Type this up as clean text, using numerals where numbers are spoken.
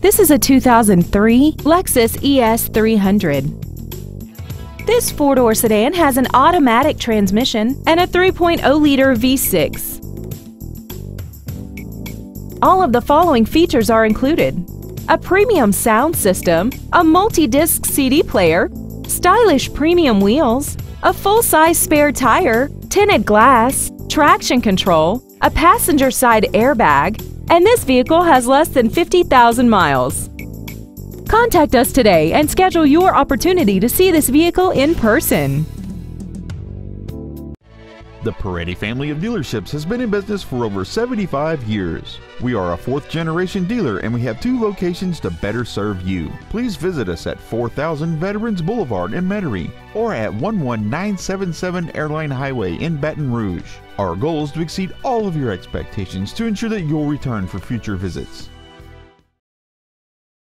This is a 2003 Lexus ES300. This four-door sedan has an automatic transmission and a 3.0-liter V6. All of the following features are included: a premium sound system, a multi-disc CD player, stylish premium wheels, a full-size spare tire, tinted glass, traction control, a passenger side airbag, and this vehicle has less than 50,000 miles. Contact us today and schedule your opportunity to see this vehicle in person. The Peretti family of dealerships has been in business for over 75 years. We are a fourth-generation dealer and we have 2 locations to better serve you. Please visit us at 4000 Veterans Boulevard in Metairie or at 11977 Airline Highway in Baton Rouge. Our goal is to exceed all of your expectations to ensure that you'll return for future visits.